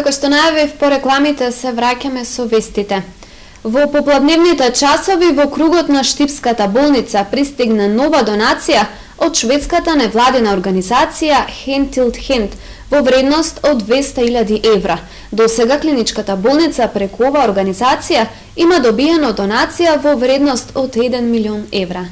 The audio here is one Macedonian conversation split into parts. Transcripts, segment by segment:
Како што најавив по рекламите, се враќаме со вестите. Во попладневните часови во кругот на Штипската болница пристигна нова донација од шведската невладина организација Hand til Hand во вредност од 200.000 евра. До сега клиничката болница преку оваа организација има добиено донација во вредност од 1 милион евра.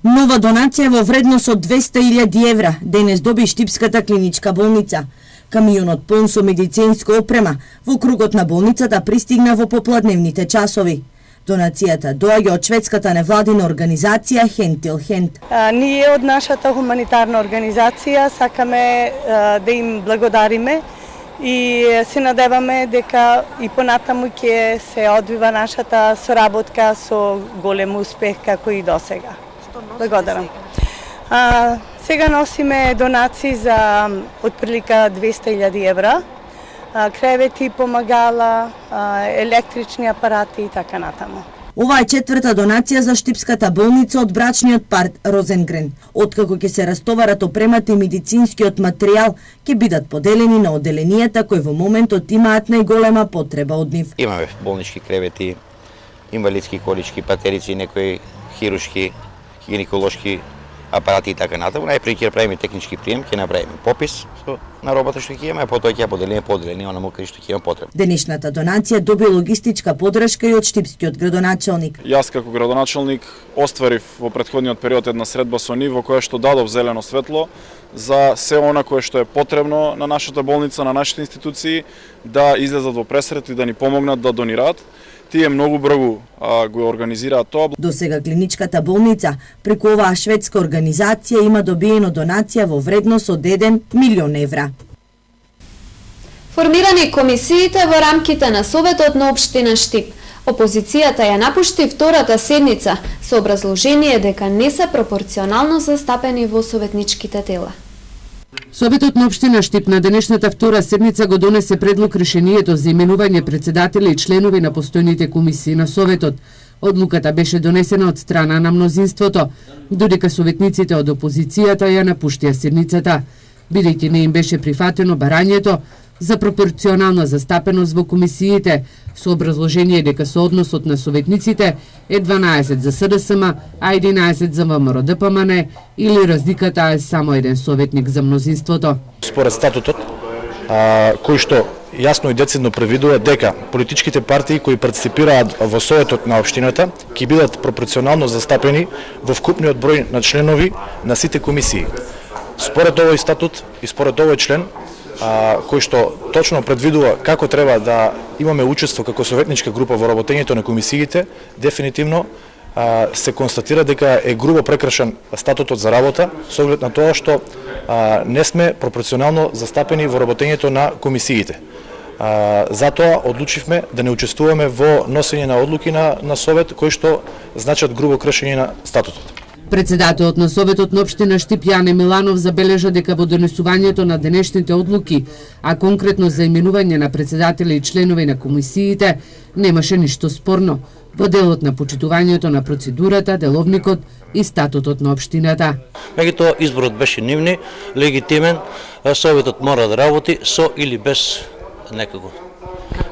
Нова донација во вредност од 200.000 евра денес доби Штипската клиничка болница. Камионот полн со медицинска опрема во кругот на болницата пристигна во попладневните часови. Донацијата доаѓа од шведската невладина организација Hand til Hand. Ние од нашата хуманитарна организација сакаме да им благодариме и се надеваме дека и понатаму ќе се одвива нашата соработка со голем успех како и досега. Благодарам. Сега носиме донации за отприлика 200.000 евра, кревети, помагала, електрични апарати и така натаму. Ова е четврта донација за Штипската болница од брачниот пар Розенгрен. Откако ќе се растоварат опремата и медицинскиот материјал, ќе бидат поделени на оделенијата кои во моментот имаат најголема потреба од нив. Имаме болнички кревети, инвалидски колички, патерици, некои хирушки, гинеколошки апарати и така натаму. Најпред ќе правиме технички прием, ќе направиме попис на робата што ќе имаме, а потоа ќе поделиме поделени онаму кај што ќе има потреба. Денешната донација доби логистичка подршка и од штипскиот градоначелник. Јас како градоначелник остварив во претходниот период една средба со нив во која што дадов зелено светло за се она кое што е потребно на нашата болница, на нашите институции да излезат во пресрет и да ни помогнат да донираат. Тие многу брзо го организираат тоа. До сега клиничката болница преку оваа шведска организација има добиено донација во вредност од 1 милион евра. Формирани комисиите во рамките на Советот на општина Штип. Опозицијата ја напушти втората седница со образложение дека не се пропорционално застапени во советничките тела. Советот на општина Штип на денешната втора седница го донесе предлог решението за именување председатели и членови на постојните комисии на Советот. Одлуката беше донесена од страна на мнозинството, додека советниците од опозицијата ја напуштија седницата, бидејќи не им беше прифатено барањето за пропорционална застапеност во комисиите, со образложение дека соодносот на советниците е 12 за СДСМ, а 11 за ВМРО-ДПМН, или разликата е само еден советник за мнозинството. Според статутот, кој што јасно и децидно превидува дека политичките партии кои партиципираат во Советот на општината ќе бидат пропорционално застапени во вкупниот број на членови на сите комисии. Според овој статут и според овој член, кој што точно предвидува како треба да имаме учество како советничка група во работењето на комисиите, дефинитивно се констатира дека е грубо прекршен статутот за работа со оглед на тоа што не сме пропорционално застапени во работењето на комисиите. Затоа одлучивме да не учествуваме во носење на одлуки на Совет кои што значат грубо кршење на статутот. Председателот на Советот на општина Штип Јане Миланов забележа дека во донесувањето на денешните одлуки, а конкретно за именување на председатели и членови на комисиите, немаше ништо спорно во делот на почитувањето на процедурата, деловникот и статутот на општината. Меѓутоа изборот беше нивни, легитимен, Советот мора да работи со или без некако.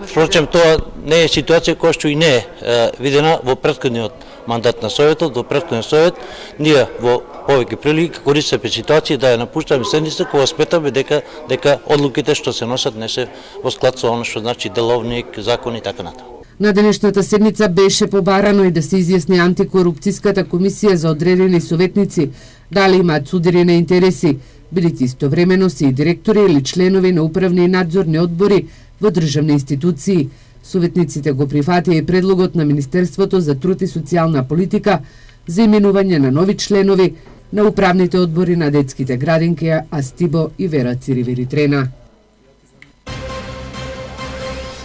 Впрочем, тоа не е ситуација која што и не е видена во претходниот мандат на Советот, во претходниот Совет. Ние во повеќе прилики користиме ситуација да ја напуштаме седница кога сметаме дека одлуките што се носат не се во склад со она што значи деловник, закон и така натаму. На денешната седница беше побарано и да се изјасни антикорупцијската комисија за одредени советници дали имаат судири на интереси, бидејќи истовремено се и директори или членови на управни и надзорни одбори во државни институции. Советниците го прифатија и предлогот на Министерството за труд и социјална политика за именување на нови членови на управните одбори на детските градинки Астибо и Вера Циривери-Трена.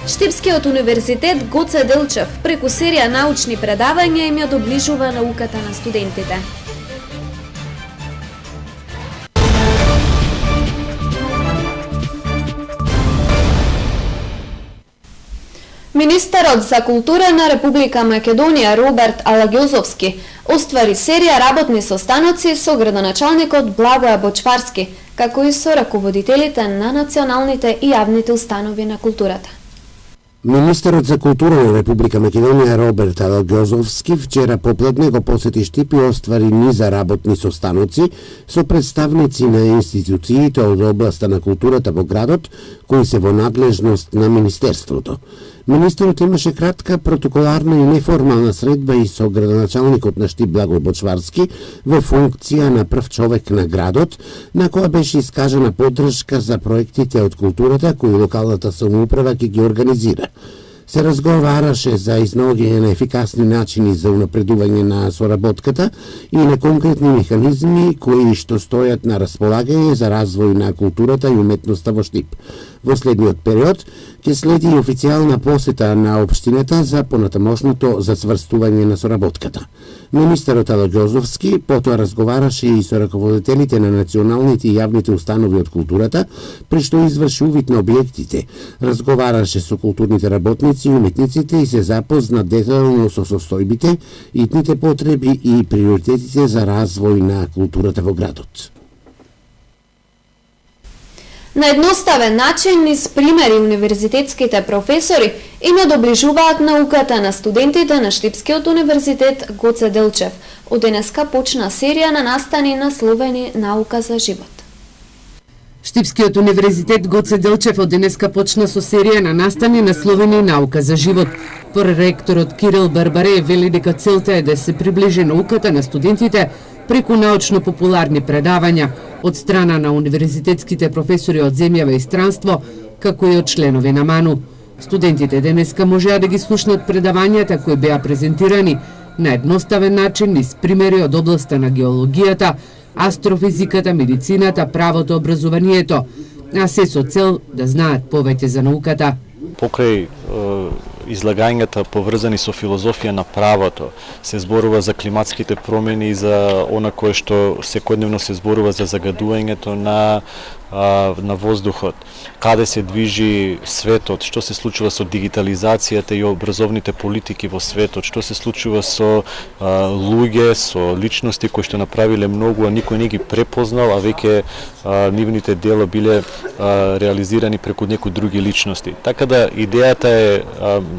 Штипскиот универзитет Гоце Делчев преку серија научни предавања им ја доближува науката на студентите. Министерот за култура на Република Македонија Роберт Алагјозовски оствари серија работни состаноци со градоначалникот Благоја Бочварски, како и со раководителите на националните и јавните установи на културата. Министерот за култура на Република Македонија Роберт Алагјозовски вчера попладне го посети Штип и оствари низа работни состаноци со представници на институциите од областа на културата во градот, кои се во надлежност на Министерството. Министерот имаше кратка протоколарна и неформална средба и со градоначалникот на Штип Благој Бочварски во функција на прв човек на градот, на која беше искажана поддршка за проектите од културата кои локалната самоуправа ќе ги организира. Се разговараше за изнаоѓање на ефикасни начини за унапредување на соработката и на конкретни механизми кои што стојат на располагање за развој на културата и уметноста во Штип. Во следниот период ќе следи и официјална посета на општината за понатамошното зацврстување на соработката. Министерот Алагјозовски потоа разговараше и со раководителите на националните и јавните установи од културата, при што изврши увид на објектите, разговараше со културните работници и уметниците и се запозна детално со состојбите, итните потреби и приоритетите за развој на културата во градот. На едноставен начин, низ примери универзитетските професори им ја доближуваат науката на студентите на Штипскиот универзитет Гоце Делчев. Од денеска почна серија на настани насловени Наука за живот. Штипскиот универзитет Гоце Делчев од денеска почна со серија на настани насловени Наука за живот. Проректорот Кирил Барбареев вели дека целта е да се приближи науката на студентите преку научно-популарни предавања од страна на универзитетските професори од земјава и странство, како и од членови на МАНУ. Студентите денеска можеа да ги слушнат предавањата кои беа презентирани на едноставен начин низ примери од областа на геологијата, астрофизиката, медицината, правото, образованието, а се со цел да знаат повеќе за науката. Покрај излагањата поврзани со филозофија на правото, се зборува за климатските промени и за она кое што секојдневно се зборува за загадувањето на воздухот, каде се движи светот, што се случува со дигитализацијата и образовните политики во светот, што се случува со луѓе, со личности кои што направиле многу, а никој не ги препознал, а веќе нивните дела биле реализирани преку некои други личности. Така да идејата е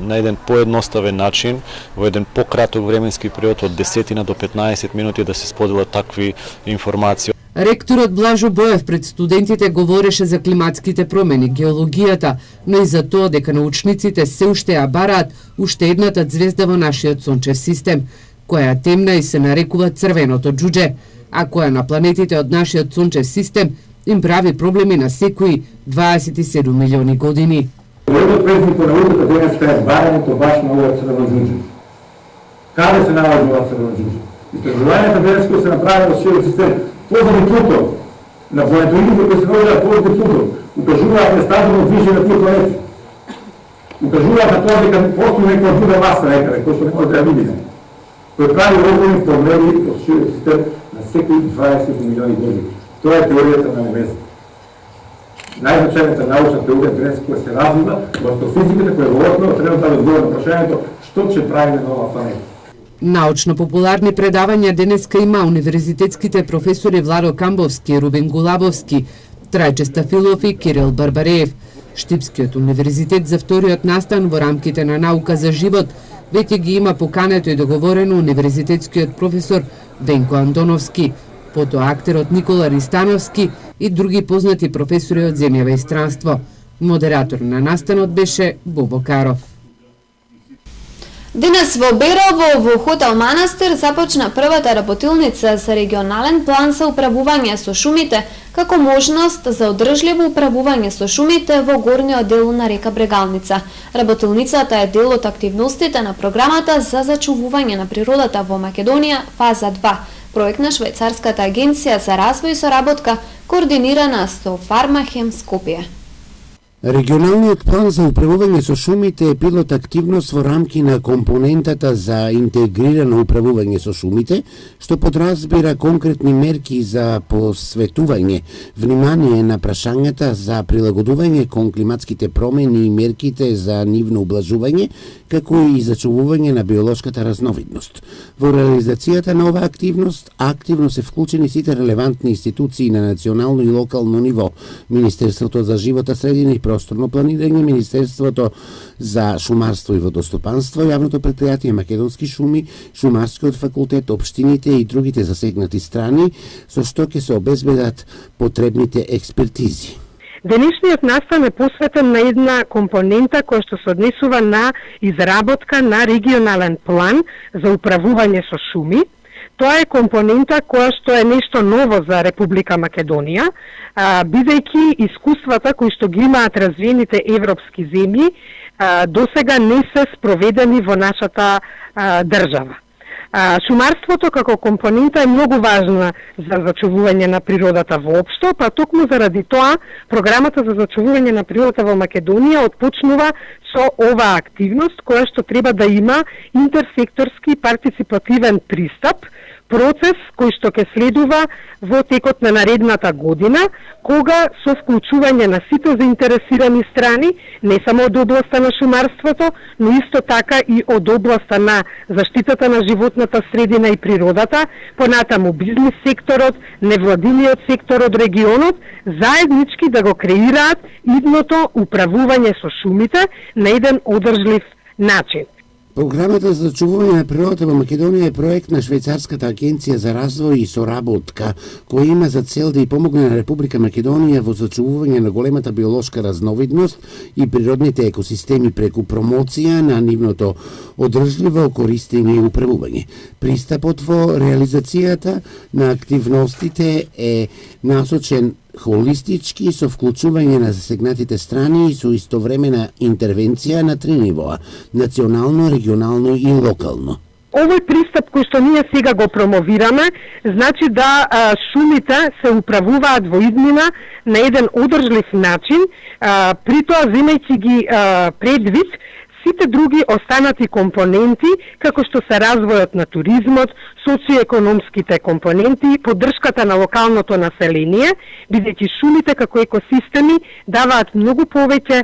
на еден поедноставен начин, во еден пократок временски период од 10 до 15 минути да се споделат такви информации. Ректорот Блажо Боев пред студентите говореше за климатските промени, геологијата, но и за тоа дека научниците се уште ја бараат уште едната ѕвезда во нашиот сончев систем, која е темна и се нарекува црвеното џуџе, а која на планетите од нашиот сончев систем им прави проблеми на секои 27 милиони години. Големиот празник на науката денеска е барањето баш на овој црвено џуџе. Каде се наоѓа ова црвено џуџе? Истражувањата денеска се направи во широк систем. Позади Плутон, на планетоидите кои се наоѓаат позади Плутон, укажуваат нестабилно движење на тие планети. Укажуваат на тоа дека постои некоја друга маса некаде, која што не може да ја видиме. Кој прави огромни проблеми во широк систем на секои 20 милиони години. Тоа е теоријата на небесата. Најзначајната научна теорија денес која се развива во астрофизиката, која во основа треба да одговори на прашањето што ќе правиме на оваа планета. Научно-популарни предавања денеска има универзитетските професори Владо Камбовски, Рубен Гулабовски, Трајче Стафилов и Кирил Барбареев. Штипскиот универзитет за вториот настан во рамките на Наука за живот веќе ги има покането и договорено универзитетскиот професор Венко Антоновски, потоа актерот Никола Ристановски и други познати професори од земјава и странство. Модератор на настанот беше Бобо Каров. Денес во Берово, во хотел Манастир, започна првата работилница за регионален план за управување со шумите, како можност за одржливо управување со шумите во горниот дел на река Брегалница. Работилницата е дел од активностите на програмата за зачувување на природата во Македонија, фаза 2, проект на Швајцарската агенција за развој и соработка, координирана со Фармахем Скопје. Регионалниот план за управување со шумите е пилот активност во рамки на компонентата за интегрирано управување со шумите, што подразбира конкретни мерки за посветување внимание на прашањата за прилагодување кон климатските промени и мерките за нивно ублажување, како и зачувување на биолошката разновидност. Во реализацијата на оваа активност активно се вклучени сите релевантни институции на национално и локално ниво: Министерството за живота средина и просторно планирање, Министерството за шумарство и водостопанство, Јавното претпријатие Македонски шуми, Шумарскиот факултет, општините и другите засегнати страни, со што ќе се обезбедат потребните експертизи. Денешниот настан е посветен на една компонента која што се однесува на изработка на регионален план за управување со шуми. Тоа е компонента која што е нешто ново за Република Македонија, бидејќи искуствата кои што ги имаат развиените европски земји досега не се спроведени во нашата држава. Шумарството како компонента е многу важна за зачувување на природата воопшто, па токму заради тоа програмата за зачувување на природата во Македонија отпочнува со оваа активност која што треба да има интерсекторски партиципативен пристап, процес кој што ќе следува во текот на наредната година, кога со вклучување на сите заинтересирани страни, не само од областа на шумарството, но исто така и од областа на заштитата на животната средина и природата, понатаму бизнис секторот, невладиниот сектор од регионот, заеднички да го креираат идното управување со шумите на еден одржлив начин. Програмата за зачувување на природата во Македонија е проект на Швајцарската агенција за развој и соработка, која има за цел да ја помогне на Република Македонија во зачувување на големата биолошка разновидност и природните екосистеми преку промоција на нивното одржливо користење и управување. Пристапот во реализацијата на активностите е насочен холистички со вклучување на засегнатите страни и со истовремена интервенција на 3 нивоа: национално, регионално и локално. Овој пристап кој што ние сега го промовираме, значи да шумите се управуваат во иднина на еден одржлив начин, при тоа земајќи ги предвид сите други останати компоненти, како што се развојот на туризмот, социоекономските компоненти, поддршката на локалното население, бидејќи шумите како екосистеми даваат многу повеќе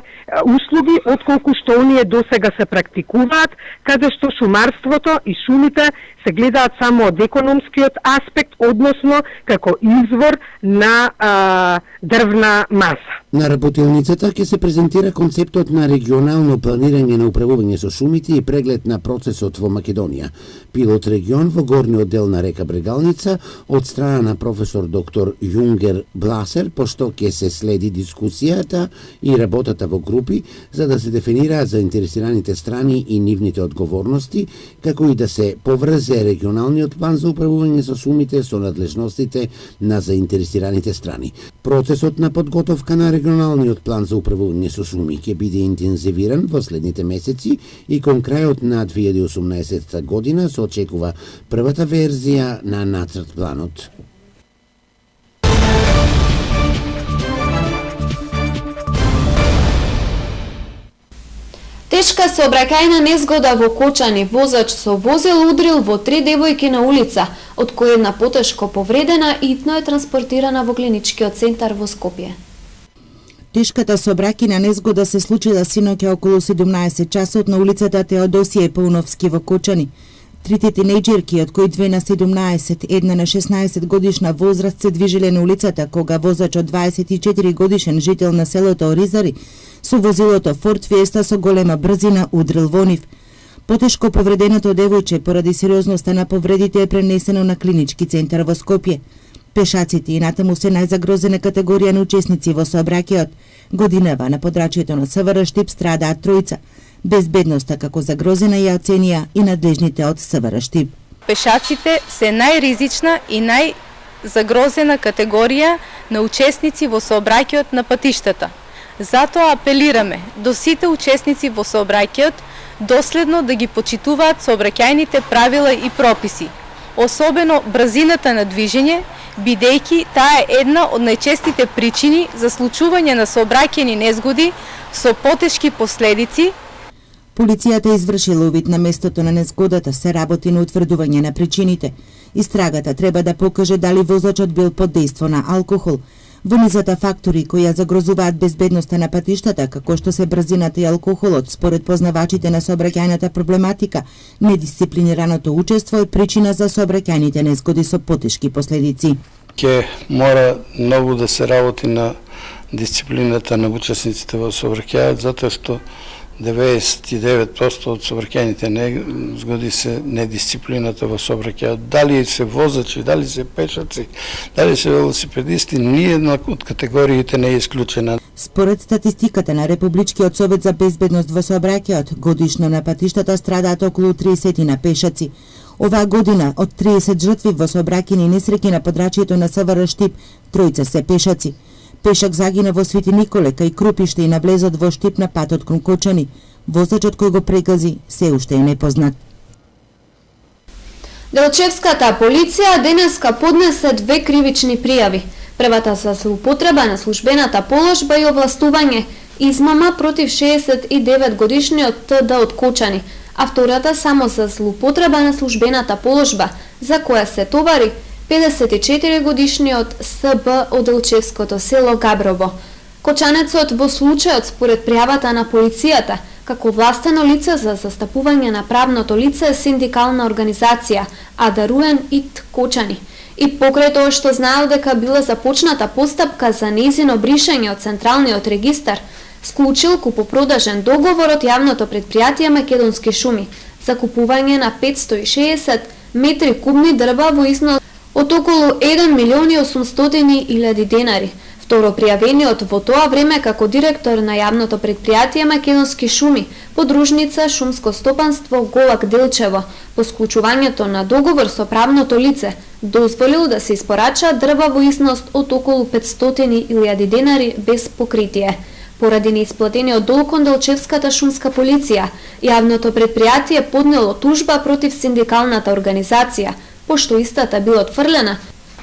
услуги отколку што оние досега се практикуваат, каде што шумарството и шумите се гледаат само од економскиот аспект, односно како извор на дрвна маса. На работилницата ќе се презентира концептот на регионално планирање на управување со шумите и преглед на процесот во Македонија. Пилот регион во горниот дел на река Брегалница од страна на професор доктор Јунгер Бласер, пошто ќе се следи дискусијата и работата во групи за да се дефинираат заинтересираните страни и нивните одговорности, како и да се поврзе регионалниот план за управување со шумите со надлежностите на заинтересираните страни. Процесот на подготовка на регионалниот план за управување со шуми ќе биде интензивиран во следните месеци и кон крајот на 2018 година се очекува првата верзија на нацрт планот. Тешка сообраќајна незгода во Кочани. Возач со возил удрил во 3 девојки на улица, од кои една потешко повредена и итно е транспортирана во клиничкиот центар во Скопје. Тешката сообраќајна незгода се случила синоќа околу 17 часот на улицата Теодосије Пауновски во Кочани. Трите тинејџерки, од кои 2 на 17, една на 16 годишна возраст, се движиле на улицата кога возач од 24 годишен жител на селото Оризари со возилото Форд Фиеста со голема брзина удрил во нив. Потешко повреденото девојче поради сериозноста на повредите е пренесено на клинички центар во Скопје. Пешаците и натаму се најзагрозена категорија на учесници во сообраќајот. Годинава на подрачјето на СВР Штип страдаат тројца. Безбедноста како загрозена ја оценија и надлежните од СВР Штип. Пешаците се најризична и најзагрозена категорија на учесници во сообраќајот на патиштата. Затоа апелираме до сите учесници во сообраќајот доследно да ги почитуваат сообраќајните правила и прописи. особено брзината на движење, бидејќи таа е една од најчестите причини за случување на сообраќајни незгоди со потешки последици. Полицијата извршила увид на местото на незгодата, се работи на утврдување на причините. Истрагата треба да покаже дали возачот бил под дејство на алкохол. Во низата фактори кои ја загрозуваат безбедноста на патиштата, како што се брзината и алкохолот, според познавачите на сообраќајната проблематика, недисциплинираното учество е причина за сообраќајните незгоди со потешки последици. Ке мора многу да се работи на дисциплината на учесниците во сообраќајот, затоа што 99% од сообраќајните незгоди се недисциплината во сообраќајот. Дали се возачи, дали се пешаци, дали се велосипедисти, ниедна од категориите не е исклучена. Според статистиката на Републичкиот совет за безбедност во сообраќајот, годишно на патиштата страдаат околу 30 на пешаци. Оваа година од 30 жртви во сообраќајни несреќи на подрачјето на СВР Штип, тројца се пешаци. Пешак загина во Свети Николе кај Крупиште и на влезот во Штип на патот кон Кочани. Возачот кој го прегази се уште е непознат. Делчевската полиција денеска поднесе 2 кривични пријави. Првата за злоупотреба на службената положба и овластување, измама против 69 годишниот ТД од Кочани, а втората само за злоупотреба на службената положба, за која се товари 54 годишниот СБ од Делчевското село Габрово. Кочанецот во случајот според пријавата на полицијата, како властено лице за застапување на правното лице е синдикална организација Адаруен ит Кочани. И покрај тоа што знаел дека била започната постапка за нејзино бришање од Централниот регистар, склучил купопродажен договор од јавното предпријатие Македонски шуми за купување на 560 метри кубни дрва во износ од околу 1.800.000 денари. Второ пријавениот во тоа време како директор на јавното предпријатие Македонски шуми, подружница Шумско стопанство Голак Делчево, по склучувањето на договор со правното лице, дозволил да се испорача дрва во износ од околу 500.000 денари без покритие. Поради неисплатениот долг кон Делчевската шумска полиција, јавното предпријатие поднело тужба против синдикалната организација, пошто истата била отфрлена,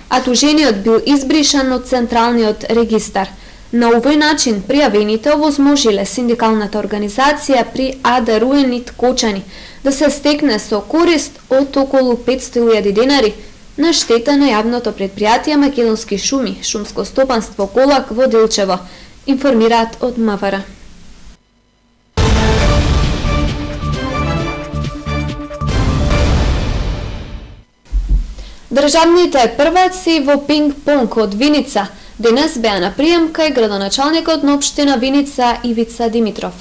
а тужениот бил избришан од Централниот регистар. На овој начин пријавените овозможиле синдикалната организација при Адаруенит Кочани да се стекне со корист од околу 500.000 денари на штета на јавното предпријатие Македонски шуми, Шумско стопанство Голак во Делчево, информираат од МВР. Државните прваци во пинг-понг од Виница денес беа на прием кај градоначалникот на општина Виница Ивица Димитров.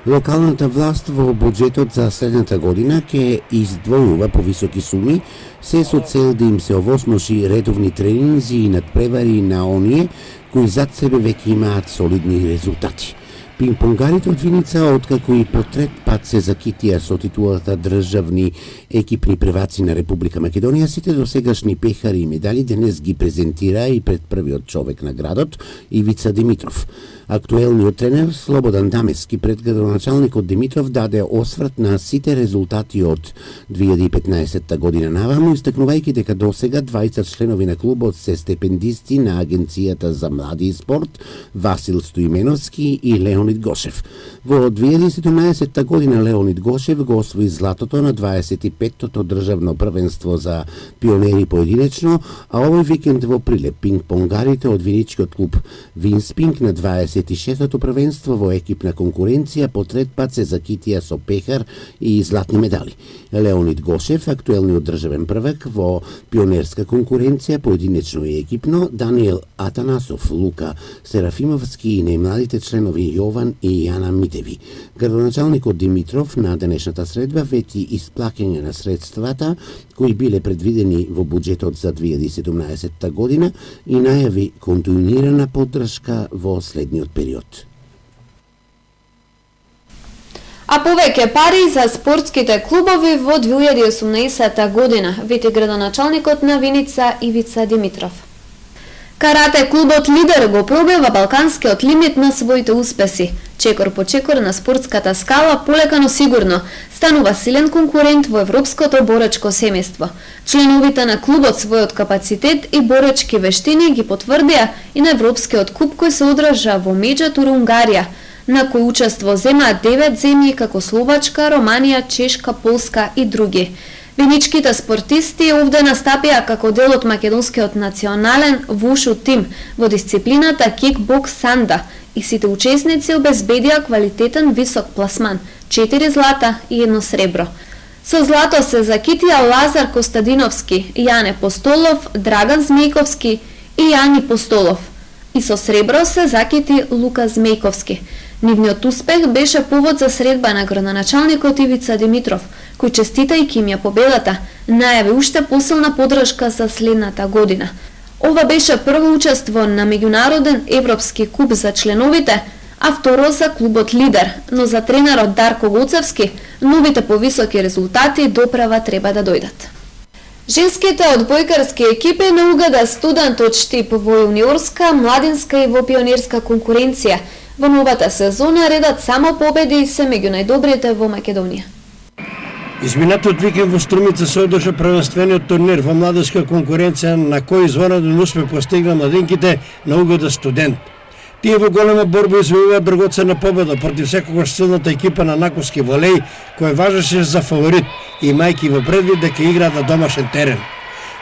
Локалната власт во буџетот за следната година ќе издвојува повисоки суми, се со цел да им се овозможи редовни тренинзи и надпревари на оние кои зад себе веќе имаат солидни резултати. Пинг-понгарите од Виница, откако и по трет пат се закитија со титулата државни екипни прваци на Република Македонија, сите досегашни пехари и медали денес ги презентира и пред првиот човек на градот, Ивица Димитров. Актуелниот тренер Слободан Дамески пред градоначалникот Димитров даде осврт на сите резултати од 2015 година наваму, истакнувајќи дека досега 20 членови на клубот се стипендисти на Агенцијата за млади и спорт Васил Стоименовски и Леонид Гошев. Во 2017 година Леонид Гошев го освои златото на 25-тото државно првенство за пионери поединечно, а овој викенд во Прилеп пинг-понгарите од виничкиот клуб Винспинг на 26-тото првенство во екипна конкуренција по трет пат се закитија со пехар и златни медали. Леонид Гошев, актуелниот државен првак во пионерска конкуренција поединечно и екипно, Даниел Атанасов, Лука Серафимовски и најмладите членови Јован и Јана Митеви. Градоначалникот Димитров на денешната средба вети исплаќање на средствата кои биле предвидени во буџетот за 2017 година и најави континуирана поддршка во следниот период. А повеќе пари за спортските клубови во 2018 година, вети градоначалникот на Виница Ивица Димитров. Карате клубот Лидер го пробива балканскиот лимит на своите успеси. Чекор по чекор на спортската скала полека но сигурно станува силен конкурент во европското боречко семејство. Членовите на клубот својот капацитет и боречки вештини ги потврдија и на Европскиот куп кој се одржа во Меджатур, Унгарија, на кој учество земаат 9 земји како Словачка, Романија, Чешка, Полска и други. Виничките спортисти овде настапија како дел од македонскиот национален вушу тим во дисциплината кикбокс санда и сите учесници обезбедија квалитетен висок пласман, 4 злата и 1 сребро. Со злато се закитија Лазар Костадиновски, Јане Постолов, Драган Змејковски и Јани Постолов. И со сребро се закити Лука Змејковски. Нивниот успех беше повод за средба на градоначалникот Ивица Димитров, кој честитајќи им ја победата, најави уште посилна поддршка за следната година. Ова беше прво учество на меѓународен европски куп за членовите, а второ за клубот Лидер, но за тренерот Дарко Гоцевски новите повисоки резултати доправа треба да дојдат. Женските одбојкарски екипи на угада студент од Штип во јуниорска, младинска и во пионерска конкуренција. Во новата сезона редат само победи и се меѓу најдобрите во Македонија. Изминатиот викенд во Струмица се одржа првенствениот турнир во младинска конкуренција на кој извонаден успех постигна младинките на угода студент. Тие во голема борба извојуваат драгоценна победа против секогаш силната екипа на Наковски волеј, која важеше за фаворит, имајќи во предвид дека играат на домашен терен.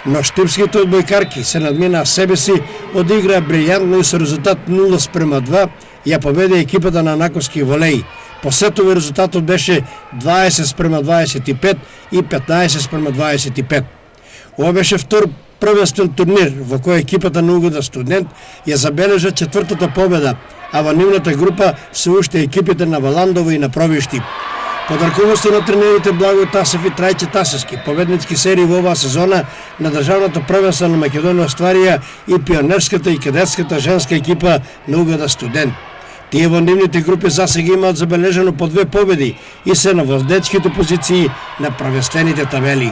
Но штипските одбојкарки се надминаа себе си, одиграа брилјантно и со резултат 0:2 ја победи екипата на Наковски волеј. По сетови резултатот беше 20:25 и 15:25. Ова беше втор првенствен турнир во кој екипата на угода студент ја забележа четвртата победа, а во нивната група се уште екипите на Валандово и на Провиштип. Под раководство на тренерите Благој Тасев и Трајче Тасевски, победнички серии во оваа сезона на државното првенство на Македонија остварија и пионерската и кадетската женска екипа на угода студент. Тие во нивните групи засега имаат забележано по 2 победи и се на водечките позиции на првенствените табели.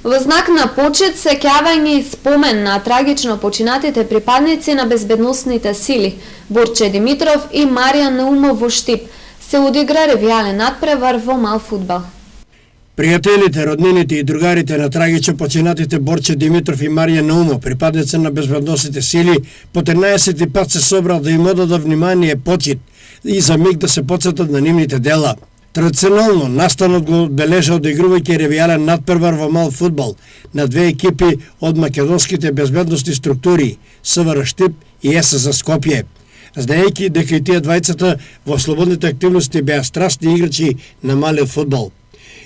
Во знак на почит, сеќавање и спомен на трагично починатите припадници на безбедносните сили Борче Димитров и Маријан Наумов во Штип се одигра ревијален надпревар во мал фудбал. Пријателите, роднините и другарите на трагично починатите Борче Димитров и Марија Наумов, припадници на безбедносните сили, по 13 пат се собрал да им одадат внимание, почит и за миг да се потсетат на нивните дела. Традиционално настанот го одбележа одигрувајќи ревијален надпревар во мал фудбал на 2 екипи од македонските безбедносни структури СВР Штип и СЗ Скопје. Знаејќи дека и тие двајцата во слободните активности беа страстни играчи на малиот фудбал.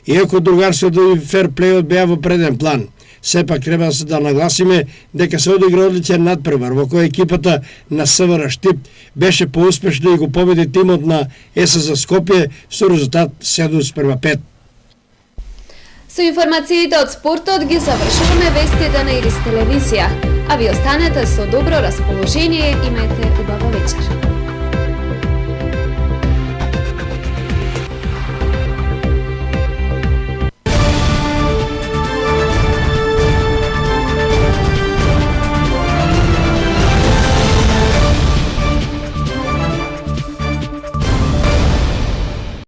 Иако другарството и ферплејот беа во преден план, сепак треба да нагласиме дека се одигра одличен надпревар во кој екипата на СВР Штип беше поуспешна и го победи тимот на СЗ Скопје со резултат 7:5. Со информациите од спортот ги завршуваме вестите на Ирис телевизија, а ви останете со добро расположение, имајте убава вечер.